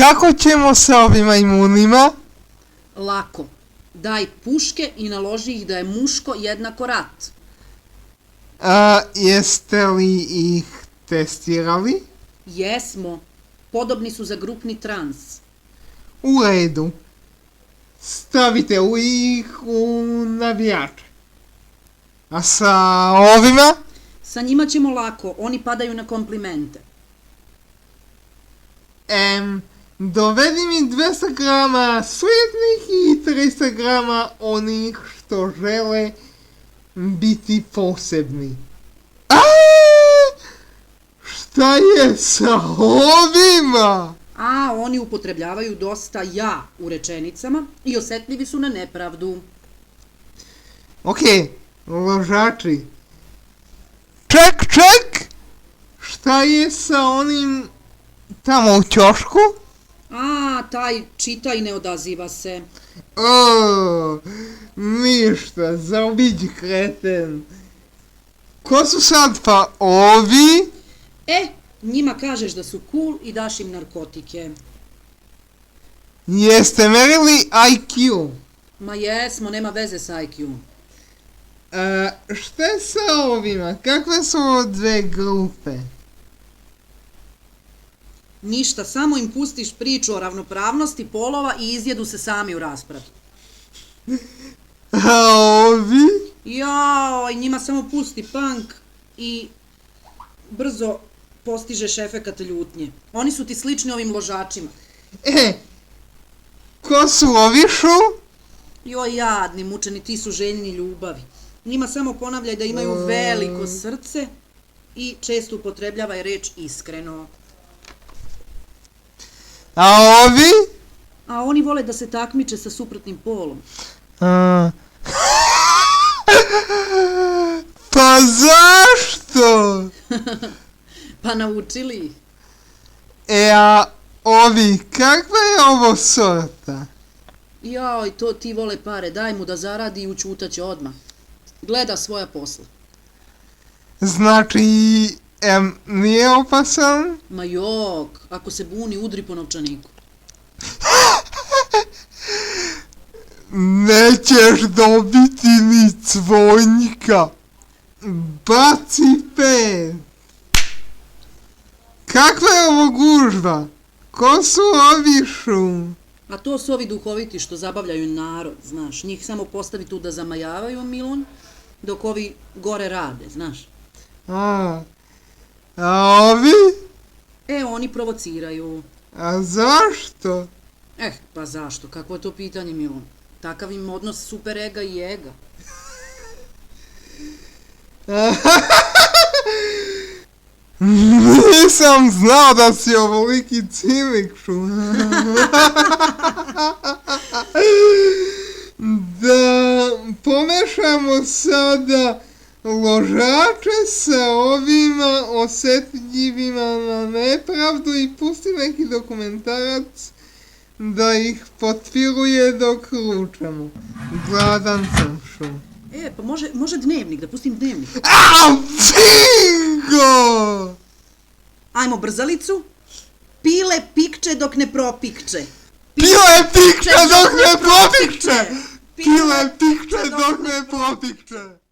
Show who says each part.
Speaker 1: kako ćemo sa ovima imunima?
Speaker 2: Lako. Daj puške i naloži ih da je muško jednako rat.
Speaker 1: Jeste li ih testirali?
Speaker 2: Jesmo. Podobni su za grupni trans.
Speaker 1: U redu. Stavite ih u navijače. A sa ovima?
Speaker 2: Sa njima ćemo lako, oni padaju na komplimente.
Speaker 1: Dovedi mi 200 grama svijetnih i 300 grama onih što žele biti posebni. Šta je sa ovima?
Speaker 2: Oni upotrebljavaju dosta ja u rečenicama i osjetljivi su na nepravdu.
Speaker 1: Okej, ložači. Ček! Šta je sa onim tamo u ćošku?
Speaker 2: Taj čita i ne odaziva se.
Speaker 1: Ništa, zaobiđi kreten. Ko su sad pa ovi?
Speaker 2: Njima kažeš da su cool i daš im narkotike.
Speaker 1: Jeste merili IQ?
Speaker 2: Ma jesmo, nema veze s IQ.
Speaker 1: Šta je sa ovima? Kakve su dve grupe?
Speaker 2: Ništa, samo im pustiš priču o ravnopravnosti polova i izjedu se sami u raspravi.
Speaker 1: A ovi?
Speaker 2: Njima samo pusti punk i brzo postižeš efekat ljutnje. Oni su ti slični ovim ložačima.
Speaker 1: Ko su ovišu?
Speaker 2: Jadni, mučeni, ti su željni ljubavi. Njima samo ponavljaj da imaju veliko srce i često upotrebljavaj reč iskreno.
Speaker 1: A ovi?
Speaker 2: Oni vole da se takmiče sa suprotnim polom.
Speaker 1: Pa zašto?
Speaker 2: Pa naučili ih.
Speaker 1: A ovi, kakva je ovo sorta?
Speaker 2: To ti vole pare, daj mu da zaradi i učutaće odmah. Gleda svoja posla.
Speaker 1: Znači, nije opasan?
Speaker 2: Ma ako se buni, udri po novčaniku.
Speaker 1: Nećeš dobiti ni cvojnika. Baci 5. Kakva je ovo gužva? Ko su ovišu?
Speaker 2: A to su ovi duhoviti što zabavljaju narod, znaš. Njih samo postavi tu da zamajavaju Milon, dok ovi gore rade, znaš.
Speaker 1: A ovi?
Speaker 2: Oni provociraju.
Speaker 1: A zašto?
Speaker 2: Pa zašto? Kakvo je to pitanje, Milon? Takav im odnos super ega i ega.
Speaker 1: Nisam znao da si ovoliki cinikšu. Da pomešamo sada ložače sa ovima osjetljivima na nepravdu i pusti neki dokumentarac da ih potpiruje dok ručamo. Gladan sam šo.
Speaker 2: Pa može dnevnik, da pustim dnevnik.
Speaker 1: Bingo!
Speaker 2: Ajmo brzalicu. Pile pikče dok ne propikče.
Speaker 1: Pile pikče dok ne propikče! Pile pikče dok ne propikče!